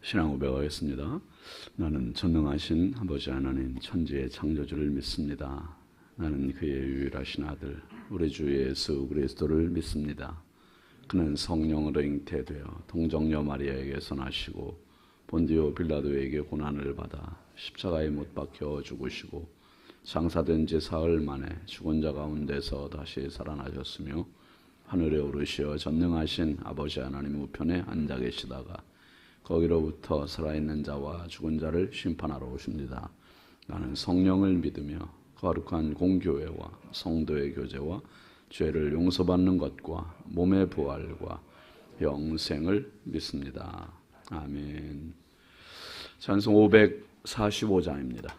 신앙 고백하겠습니다. 나는 전능하신 아버지 하나님 천지의 창조주를 믿습니다. 나는 그의 유일하신 아들 우리 주 예수 그리스도를 믿습니다. 그는 성령으로 잉태되어 동정녀 마리아에게서 나시고 본디오 빌라도에게 고난을 받아 십자가에 못 박혀 죽으시고 장사된 지 사흘 만에 죽은 자 가운데서 다시 살아나셨으며 하늘에 오르시어 전능하신 아버지 하나님 우편에 앉아 계시다가 거기로부터 살아있는 자와 죽은 자를 심판하러 오십니다. 나는 성령을 믿으며 거룩한 공교회와 성도의 교제와 죄를 용서받는 것과 몸의 부활과 영생을 믿습니다. 아멘. 찬송 545장입니다.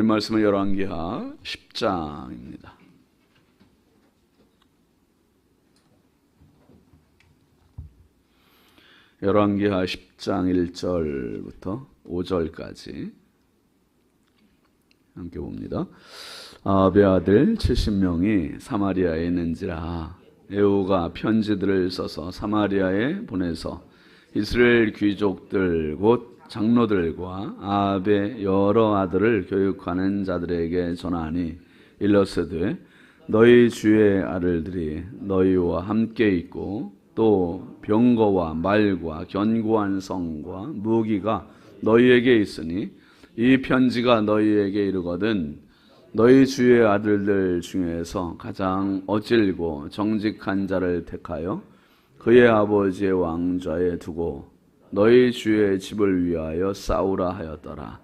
하나님 말씀은 열왕기하 10장입니다. 열왕기하 10장 1절부터 5절까지 함께 봅니다. 아합의 아들 70명이 사마리아에 있는지라 에후가 편지들을 써서 사마리아에 보내서 이스라엘 귀족들 곧 장로들과 아합의 여러 아들을 교육하는 자들에게 전하니 일러스되 너희 주의 아들들이 너희와 함께 있고 또 병거와 말과 견고한 성과 무기가 너희에게 있으니 이 편지가 너희에게 이르거든 너희 주의 아들들 중에서 가장 어질고 정직한 자를 택하여 그의 아버지의 왕좌에 두고 너희 주의 집을 위하여 싸우라 하였더라.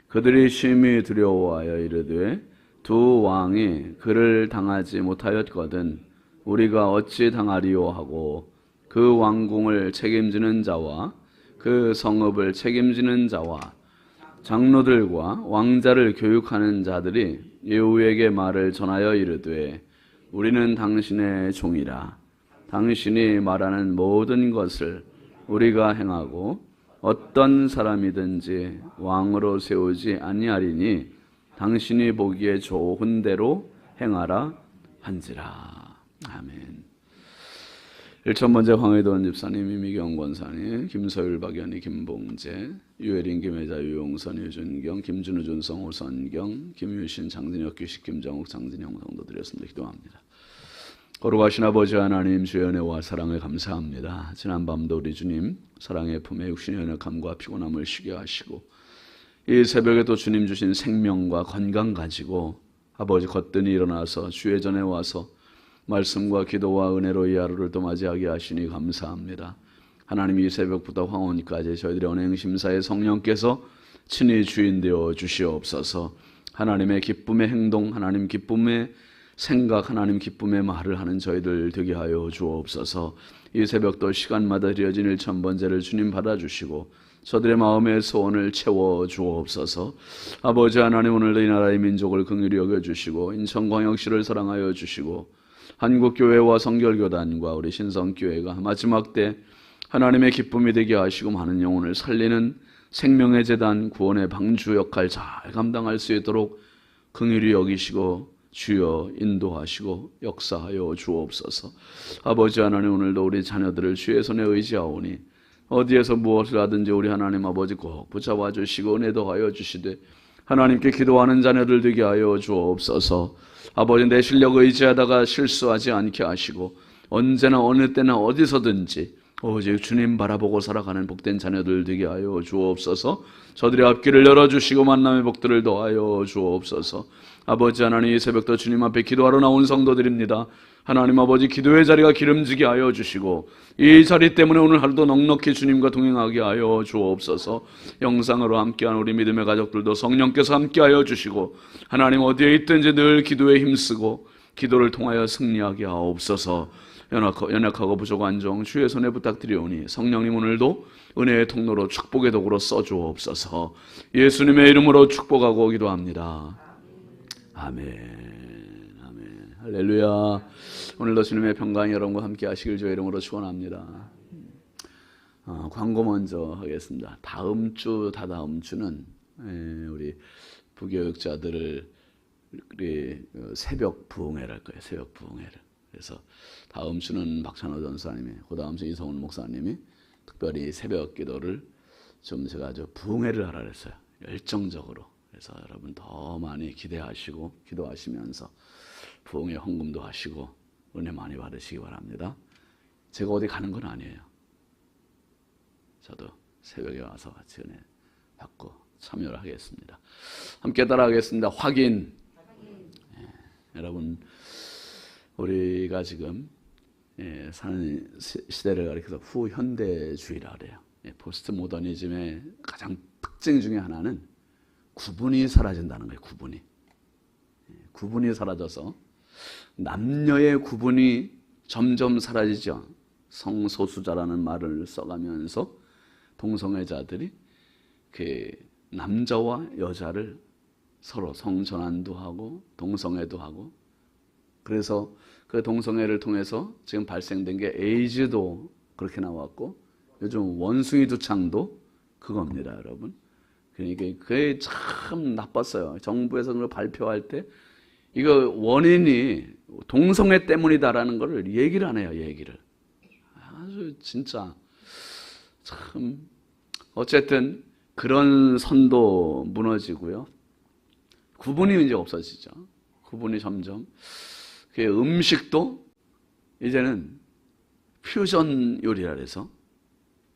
그들이 심히 두려워하여 이르되 두 왕이 그를 당하지 못하였거든 우리가 어찌 당하리요 하고 그 왕궁을 책임지는 자와 그 성읍을 책임지는 자와 장로들과 왕자를 교육하는 자들이 예후에게 말을 전하여 이르되 우리는 당신의 종이라 당신이 말하는 모든 것을 우리가 행하고 어떤 사람이든지 왕으로 세우지 아니하리니 당신이 보기에 좋은 대로 행하라 한지라. 아멘. 1,000번째 황의돈 집사님, 이미경 권사님, 김서율, 박연희, 김봉재, 유혜린, 김혜자, 유용선, 유준경, 김준우, 준성, 오선경, 김유신, 장진혁, 규식, 김정욱, 장진영 성도 드렸습니다. 기도합니다. 거룩하신 아버지 하나님, 주의 은혜와 사랑을 감사합니다. 지난밤도 우리 주님 사랑의 품에 육신의 연약함과 피곤함을 쉬게 하시고 이 새벽에 또 주님 주신 생명과 건강 가지고 아버지 거뜬히 일어나서 주의 전에 와서 말씀과 기도와 은혜로 이 하루를 또 맞이하게 하시니 감사합니다. 하나님, 이 새벽부터 황혼까지 저희들의 언행심사의 성령께서 친히 주인 되어 주시옵소서. 하나님의 기쁨의 행동, 하나님 기쁨의 생각, 하나님 기쁨의 말을 하는 저희들 되게 하여 주옵소서. 이 새벽도 시간마다 드려진 1,000번째를 주님 받아주시고 저들의 마음의 소원을 채워 주옵소서. 아버지 하나님, 오늘도 이 나라의 민족을 긍휼히 여겨주시고 인천광역시를 사랑하여 주시고 한국교회와 성결교단과 우리 신성교회가 마지막 때 하나님의 기쁨이 되게 하시고 많은 영혼을 살리는 생명의 재단 구원의 방주 역할 잘 감당할 수 있도록 긍휼히 여기시고 주여 인도하시고 역사하여 주옵소서. 아버지 하나님, 오늘도 우리 자녀들을 주의 손에 의지하오니 어디에서 무엇을 하든지 우리 하나님 아버지 꼭 붙잡아 주시고 은혜도 하여 주시되 하나님께 기도하는 자녀들 되게 하여 주옵소서. 아버지, 내 실력 의지하다가 실수하지 않게 하시고 언제나 어느 때나 어디서든지 오직 주님 바라보고 살아가는 복된 자녀들 되게 하여 주옵소서. 저들의 앞길을 열어주시고 만남의 복들을 더하여 주옵소서. 아버지 하나님, 이 새벽도 주님 앞에 기도하러 나온 성도들입니다. 하나님 아버지, 기도의 자리가 기름지게 하여 주시고 이 자리 때문에 오늘 하루도 넉넉히 주님과 동행하게 하여 주옵소서. 영상으로 함께한 우리 믿음의 가족들도 성령께서 함께하여 주시고 하나님 어디에 있든지 늘 기도에 힘쓰고 기도를 통하여 승리하게 하옵소서. 연약하고 부족한 종 주의 손에 부탁드리오니 성령님 오늘도 은혜의 통로로 축복의 도구로 써주옵소서. 예수님의 이름으로 축복하고 기도합니다. 아멘. 아멘. 할렐루야. 오늘도 주님의 평강이 여러분과 함께 하시길 주의 이름으로 축원합니다. 광고 먼저 하겠습니다. 다음 주, 다다음 주는 우리 부교육자들을 우리 새벽 부흥회를 할 거예요. 새벽 부흥회를. 그래서 다음 주는 박찬호 전사님이, 그 다음 주 이성훈 목사님이 특별히 새벽 기도를 좀 제가 부흥회를 하라 그랬어요. 열정적으로. 그래서 여러분 더 많이 기대하시고 기도하시면서 부흥회 헌금도 하시고 은혜 많이 받으시기 바랍니다. 제가 어디 가는 건 아니에요. 저도 새벽에 와서 같이 은혜 받고 참여를 하겠습니다. 함께 따라하겠습니다. 확인. 여러분, 우리가 지금 사는 시대를 가리켜서 후현대주의라 그래요. 포스트 모더니즘의 가장 특징 중에 하나는 구분이 사라진다는 거예요. 구분이 사라져서 남녀의 구분이 점점 사라지죠. 성소수자라는 말을 써가면서 동성애자들이 그 남자와 여자를 서로 성전환도 하고 동성애도 하고, 그래서 그 동성애를 통해서 지금 발생된 게 에이즈도 그렇게 나왔고 요즘 원숭이 두창도 그겁니다, 여러분. 그러니까 그게 참 나빴어요. 정부에서 그걸 발표할 때 이거 원인이 동성애 때문이다라는 걸 얘기를 안 해요. 얘기를 아주 진짜 참. 어쨌든 그런 선도 무너지고요. 구분이 이제 없어지죠. 구분이 점점. 그 음식도 이제는 퓨전 요리라 해서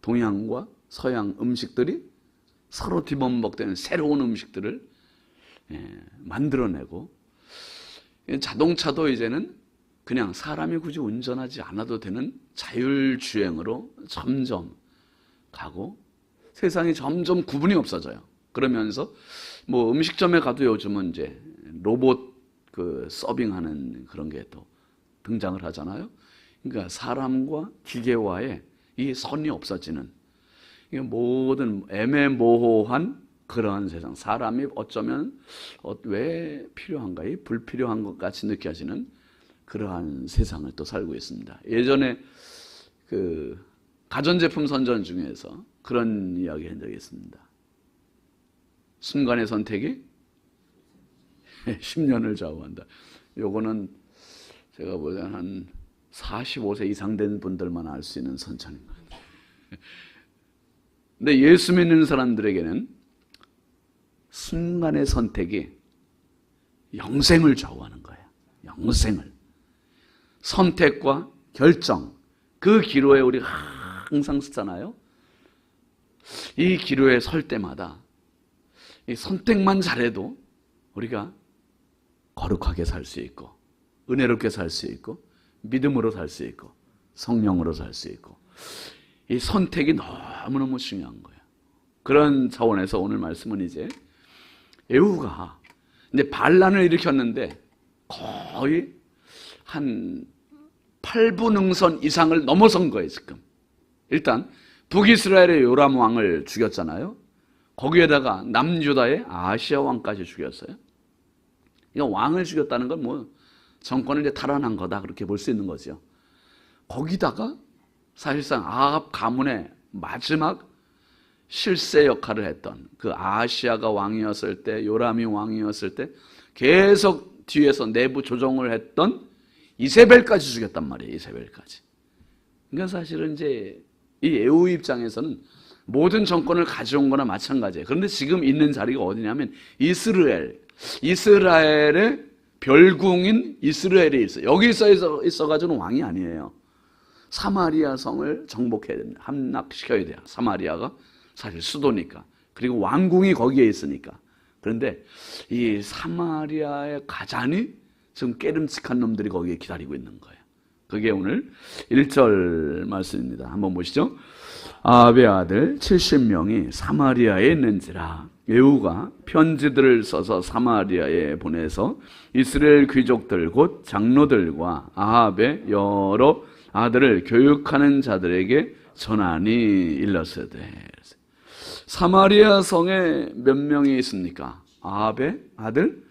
동양과 서양 음식들이 서로 뒤범벅되는 새로운 음식들을 만들어내고, 자동차도 이제는 그냥 사람이 굳이 운전하지 않아도 되는 자율주행으로 점점 가고 세상이 점점 구분이 없어져요. 그러면서 뭐 음식점에 가도 요즘은 이제 로봇 그 서빙하는 그런 게 또 등장을 하잖아요. 그러니까 사람과 기계와의 이 선이 없어지는, 이게 모든 애매모호한 그러한 세상, 사람이 어쩌면 왜 필요한가, 불필요한 것 같이 느껴지는 그러한 세상을 또 살고 있습니다. 예전에 그 가전제품 선전 중에서 그런 이야기 한 적이 있습니다. 순간의 선택이 10년을 좌우한다. 요거는 제가 보기엔 한 45세 이상 된 분들만 알 수 있는 선천인 것 같아요. 근데 예수 믿는 사람들에게는 순간의 선택이 영생을 좌우하는 거예요. 영생을. 선택과 결정, 그 기로에 우리가 항상 쓰잖아요. 이 기로에 설 때마다 이 선택만 잘해도 우리가 거룩하게 살 수 있고, 은혜롭게 살 수 있고, 믿음으로 살 수 있고, 성령으로 살 수 있고, 이 선택이 너무너무 중요한 거예요. 그런 차원에서 오늘 말씀은 이제 에후가 이제 반란을 일으켰는데 거의 한 8분응선 이상을 넘어선 거예요, 지금. 일단 북이스라엘의 요람 왕을 죽였잖아요. 거기에다가 남유다의 아하시야 왕까지 죽였어요. 이거 왕을 죽였다는 건 뭐 정권을 이제 탈환한 거다, 그렇게 볼 수 있는 거죠. 거기다가 사실상 아합 가문의 마지막 실세 역할을 했던 그 아하시야가 왕이었을 때, 요람이 왕이었을 때 계속 뒤에서 내부 조정을 했던 이세벨까지 죽였단 말이에요. 이세벨까지. 그러니까 사실은 이제 이 에후 입장에서는 모든 정권을 가져온 거나 마찬가지예요. 그런데 지금 있는 자리가 어디냐면 이스라엘의 별궁인 이스라엘에 있어요. 여기 있어가지고는 왕이 아니에요. 사마리아 성을 정복해야 됩니다. 함락시켜야 돼요. 사마리아가 사실 수도니까. 그리고 왕궁이 거기에 있으니까. 그런데 이 사마리아의 가잔이 지금 깨름칙한 놈들이 거기에 기다리고 있는 거예요. 그게 오늘 1절 말씀입니다. 한번 보시죠. 아합의 아들 70명이 사마리아에 있는지라 에후가 편지들을 써서 사마리아에 보내서 이스라엘 귀족들 곧 장로들과 아합의 여러 아들을 교육하는 자들에게 전하니 일렀으되. 사마리아 성에 몇 명이 있습니까? 아합의 아들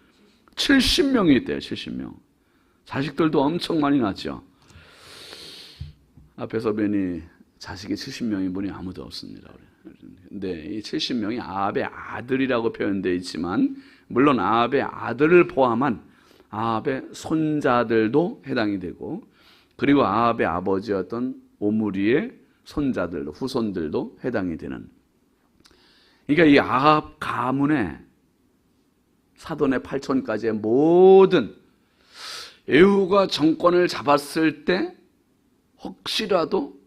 70명이 있대요. 70명. 자식들도 엄청 많이 낳았죠. 앞에서 뵈니 자식이 70명인 분이 아무도 없습니다. 근데 이 70명이 아합의 아들이라고 표현되어 있지만, 물론 아합의 아들을 포함한 아합의 손자들도 해당이 되고, 그리고 아합의 아버지였던 오므리의 손자들도, 후손들도 해당이 되는. 그러니까 이 아합 가문의 사돈의 8촌까지의 모든, 에후가 정권을 잡았을 때 혹시라도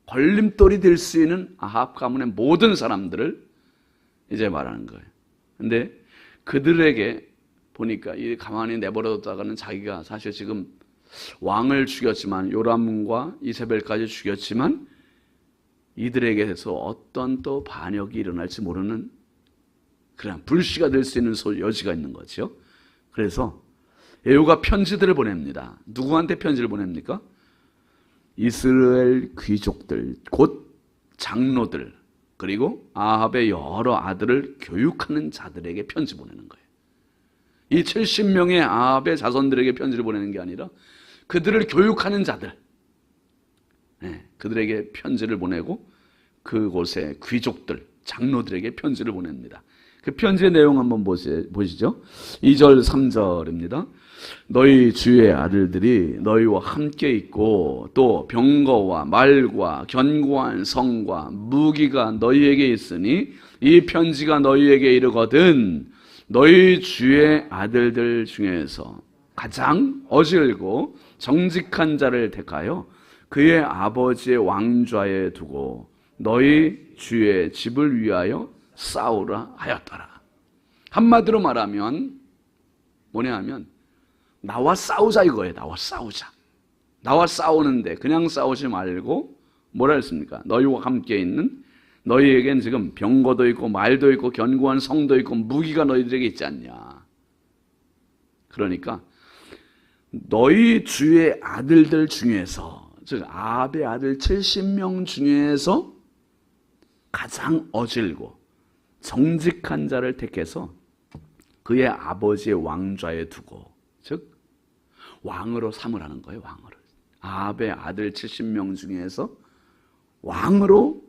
걸림돌이 될 수 있는 아합 가문의 모든 사람들을 이제 말하는 거예요. 근데 그들에게 보니까 이 가만히 내버려뒀다가는 자기가 사실 지금 왕을 죽였지만, 요람과 이세벨까지 죽였지만, 이들에게서 어떤 또 반역이 일어날지 모르는 그냥 불씨가 될 수 있는 여지가 있는 거죠. 그래서 에후가 편지들을 보냅니다. 누구한테 편지를 보냅니까? 이스라엘 귀족들, 곧 장로들, 그리고 아합의 여러 아들을 교육하는 자들에게 편지 보내는 거예요. 이 70명의 아합의 자손들에게 편지를 보내는 게 아니라 그들을 교육하는 자들, 그들에게 편지를 보내고 그곳의 귀족들, 장로들에게 편지를 보냅니다. 그 편지의 내용 한번 보시죠. 2절 3절입니다. 너희 주의 아들들이 너희와 함께 있고 또 병거와 말과 견고한 성과 무기가 너희에게 있으니 이 편지가 너희에게 이르거든 너희 주의 아들들 중에서 가장 어질고 정직한 자를 택하여 그의 아버지의 왕좌에 두고 너희 주의 집을 위하여 싸우라 하였더라. 한마디로 말하면 뭐냐 하면 나와 싸우자 이거예요. 나와 싸우자. 나와 싸우는데 그냥 싸우지 말고 뭐라 했습니까? 너희와 함께 있는 너희에겐 지금 병거도 있고 말도 있고 견고한 성도 있고 무기가 너희들에게 있지 않냐. 그러니까 너희 주의 아들들 중에서, 즉 아합의 아들 70명 중에서 가장 어질고 정직한 자를 택해서 그의 아버지의 왕좌에 두고, 즉 왕으로 삼으라는 거예요. 왕으로. 아합의 아들 70명 중에서 왕으로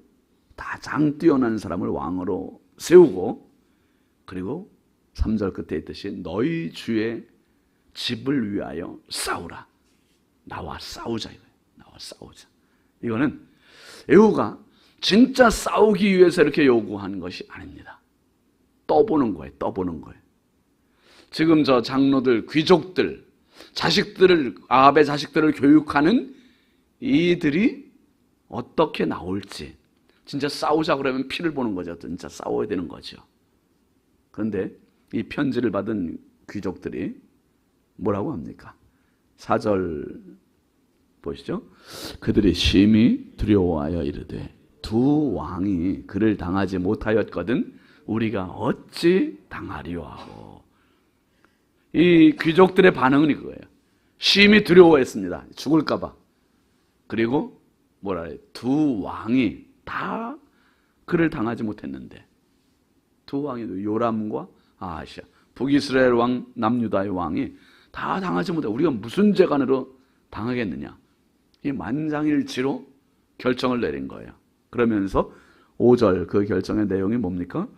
가장 뛰어난 사람을 왕으로 세우고, 그리고 3절 끝에 있듯이 너희 주의 집을 위하여 싸우라. 나와 싸우자 이거예요. 나와 싸우자. 이거는 에후가 진짜 싸우기 위해서 이렇게 요구한 것이 아닙니다. 떠보는 거예요. 떠보는 거예요. 지금 저 장로들, 귀족들, 자식들을, 아합의 자식들을 교육하는 이들이 어떻게 나올지, 진짜 싸우자 그러면 피를 보는 거죠. 진짜 싸워야 되는 거죠. 그런데 이 편지를 받은 귀족들이 뭐라고 합니까? 4절 보시죠. 그들이 심히 두려워하여 이르되 두 왕이 그를 당하지 못하였거든 우리가 어찌 당하리요 하고. 이 귀족들의 반응은 이거예요. 심히 두려워했습니다. 죽을까 봐. 그리고 뭐라 해요? 두 왕이 다 그를 당하지 못했는데, 두 왕이 요람과 아하시아, 북이스라엘 왕, 남유다의 왕이 다 당하지 못해 우리가 무슨 재간으로 당하겠느냐, 이 만장일치로 결정을 내린 거예요. 그러면서 5절 그 결정의 내용이 뭡니까?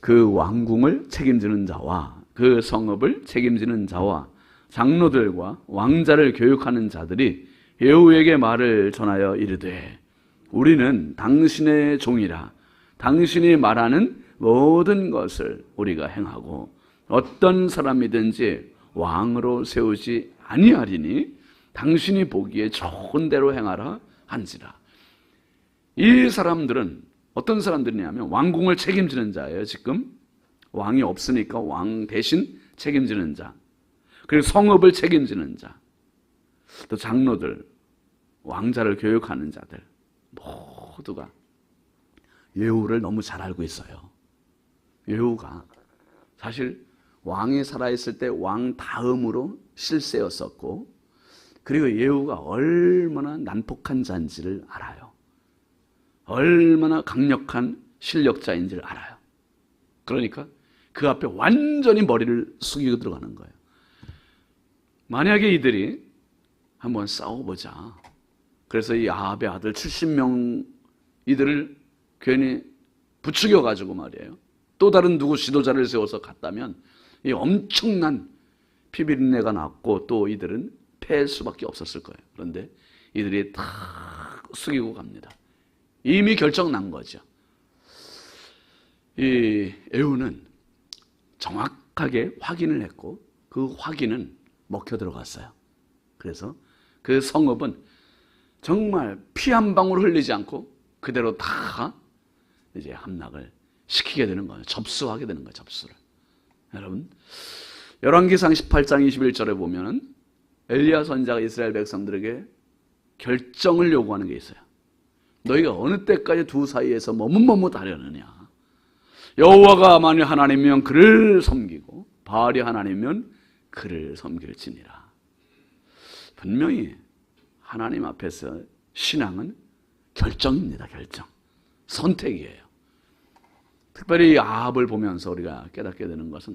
그 왕궁을 책임지는 자와 그 성읍을 책임지는 자와 장로들과 왕자를 교육하는 자들이 예후에게 말을 전하여 이르되 우리는 당신의 종이라 당신이 말하는 모든 것을 우리가 행하고 어떤 사람이든지 왕으로 세우지 아니하리니 당신이 보기에 좋은 대로 행하라 한지라. 이 사람들은 어떤 사람들이냐면 왕궁을 책임지는 자예요. 지금 왕이 없으니까 왕 대신 책임지는 자, 그리고 성읍을 책임지는 자, 또 장로들, 왕자를 교육하는 자들 모두가 예후를 너무 잘 알고 있어요. 예후가 사실 왕이 살아있을 때 왕 다음으로 실세였었고, 그리고 예후가 얼마나 난폭한 자인지를 알아요. 얼마나 강력한 실력자인지를 알아요. 그러니까 그 앞에 완전히 머리를 숙이고 들어가는 거예요. 만약에 이들이 한번 싸워보자. 그래서 이 아합의 아들 70명 이들을 괜히 부추겨가지고 말이에요. 또 다른 누구 지도자를 세워서 갔다면 이 엄청난 피비린내가 났고 또 이들은 패할 수밖에 없었을 거예요. 그런데 이들이 다 숙이고 갑니다. 이미 결정 난 거죠. 이 에후는 정확하게 확인을 했고 그 확인은 먹혀 들어갔어요. 그래서 그 성읍은 정말 피 한 방울 흘리지 않고 그대로 다 이제 함락을 시키게 되는 거예요. 접수하게 되는 거예요. 접수를. 여러분, 열왕기상 18장 21절에 보면은 엘리야 선지자가 이스라엘 백성들에게 결정을 요구하는 게 있어요. 너희가 어느 때까지 두 사이에서 머뭇머뭇하려느냐. 여호와가 만일 하나님이면 그를 섬기고 바알이 하나님이면 그를 섬길지니라. 분명히 하나님 앞에서 신앙은 결정입니다. 결정. 선택이에요. 특별히 아합을 보면서 우리가 깨닫게 되는 것은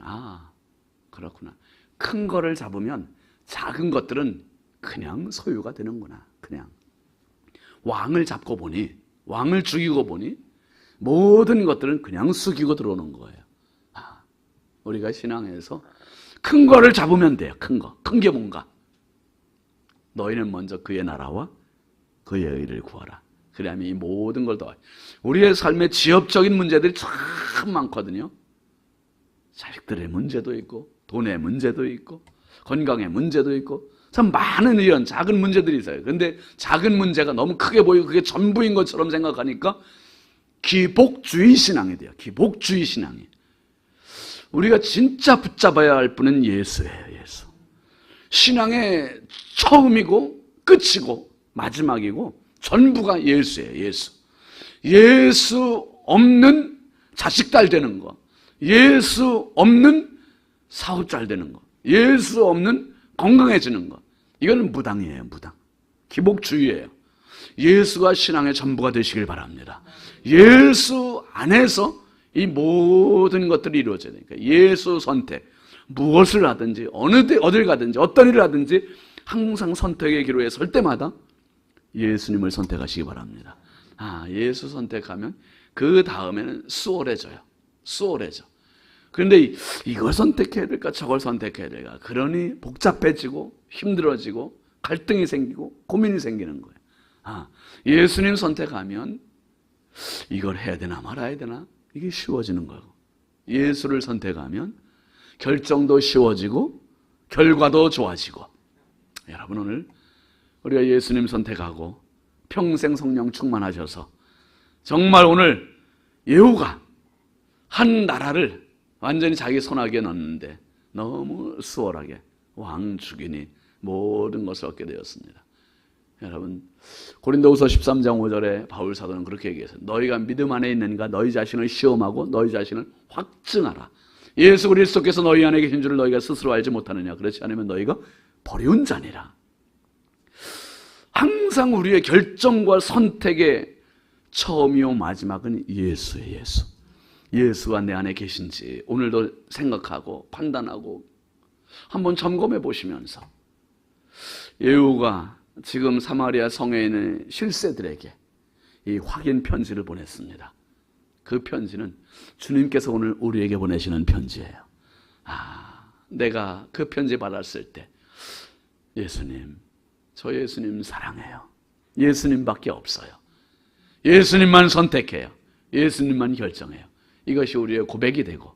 그렇구나. 큰 거를 잡으면 작은 것들은 그냥 소유가 되는구나. 그냥 왕을 잡고 보니, 왕을 죽이고 보니 모든 것들은 그냥 숙이고 들어오는 거예요. 우리가 신앙에서 큰 거를 잡으면 돼요. 큰 거. 큰 게 뭔가? 너희는 먼저 그의 나라와 그의 의를 구하라. 그래야면 이 모든 걸 더해. 우리의 삶의 지엽적인 문제들이 참 많거든요. 자식들의 문제도 있고 돈의 문제도 있고 건강의 문제도 있고 참 많은 이런 작은 문제들이 있어요. 그런데 작은 문제가 너무 크게 보이고 그게 전부인 것처럼 생각하니까 기복주의 신앙이 돼요. 기복주의 신앙이. 우리가 진짜 붙잡아야 할 분은 예수예요. 예수. 신앙의 처음이고 끝이고 마지막이고 전부가 예수예요. 예수. 예수 없는 자식 잘 되는 거, 예수 없는 사업 잘 되는 거, 예수 없는 건강해지는 거, 이건 무당이에요. 무당. 기복주의예요. 예수가 신앙의 전부가 되시길 바랍니다. 예수 안에서 이 모든 것들이 이루어져야 되니까 예수 선택, 무엇을 하든지 어딜 가든지 어떤 일을 하든지 항상 선택의 기로에 설 때마다 예수님을 선택하시기 바랍니다. 예수 선택하면 그 다음에는 수월해져요. 수월해져. 그런데 이걸 선택해야 될까 저걸 선택해야 될까, 그러니 복잡해지고 힘들어지고 갈등이 생기고 고민이 생기는 거예요. 예수님 선택하면 이걸 해야 되나 말아야 되나, 이게 쉬워지는 거고, 예수를 선택하면 결정도 쉬워지고 결과도 좋아지고. 여러분, 오늘 우리가 예수님 선택하고 평생 성령 충만하셔서 정말 오늘 예후가 한 나라를 완전히 자기 손아귀에 넣었는데 너무 수월하게 왕 죽이니 모든 것을 얻게 되었습니다. 여러분, 고린도후서 13장 5절에 바울 사도는 그렇게 얘기했어요. 너희가 믿음 안에 있는가 너희 자신을 시험하고 너희 자신을 확증하라. 예수 그리스도께서 너희 안에 계신 줄을 너희가 스스로 알지 못하느냐. 그렇지 않으면 너희가 버리운 자니라. 항상 우리의 결정과 선택의 처음이요 마지막은 예수예요. 예수. 예수가 내 안에 계신지 오늘도 생각하고 판단하고 한번 점검해 보시면서, 예후가 지금 사마리아 성에 있는 실세들에게 이 확인 편지를 보냈습니다. 그 편지는 주님께서 오늘 우리에게 보내시는 편지예요. 내가 그 편지 받았을 때 예수님, 저 예수님 사랑해요. 예수님밖에 없어요. 예수님만 선택해요. 예수님만 결정해요. 이것이 우리의 고백이 되고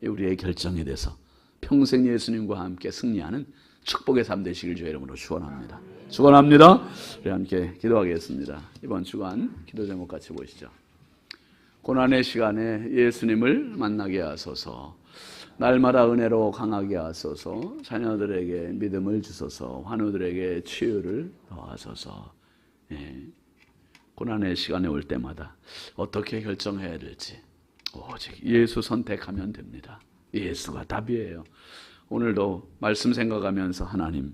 우리의 결정이 돼서 평생 예수님과 함께 승리하는 축복의 삶 되시길 주의 이름으로 축원합니다. 축원합니다. 우리 함께 기도하겠습니다. 이번 주간 기도 제목 같이 보시죠. 고난의 시간에 예수님을 만나게 하소서. 날마다 은혜로 강하게 하소서. 자녀들에게 믿음을 주소서. 환우들에게 치유를 더하소서. 고난의 시간에 올 때마다 어떻게 결정해야 될지 오직 예수 선택하면 됩니다. 예수가 답이에요. 오늘도 말씀 생각하면서 하나님,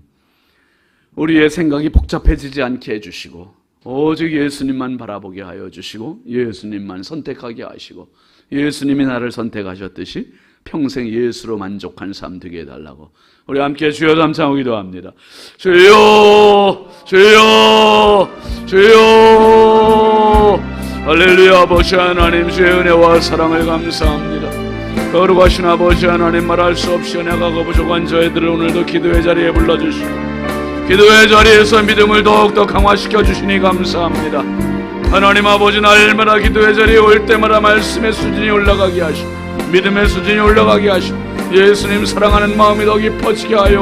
우리의 생각이 복잡해지지 않게 해주시고 오직 예수님만 바라보게 하여 주시고 예수님만 선택하게 하시고 예수님이 나를 선택하셨듯이 평생 예수로 만족한 삶 되게 해달라고 우리 함께 주여 감사하고 기도합니다. 주여, 주여, 주여. 할렐루야. 아버지 하나님, 주의 은혜와 사랑을 감사합니다. 거룩하신 아버지 하나님, 말할 수 없이 은혜가 부족한 저희들을 오늘도 기도의 자리에 불러주시고 기도의 자리에서 믿음을 더욱더 강화시켜 주시니 감사합니다. 하나님 아버지, 날마다 기도의 자리에 올 때마다 말씀의 수준이 올라가게 하시고 믿음의 수준이 올라가게 하시고 예수님 사랑하는 마음이 더 깊어지게 하여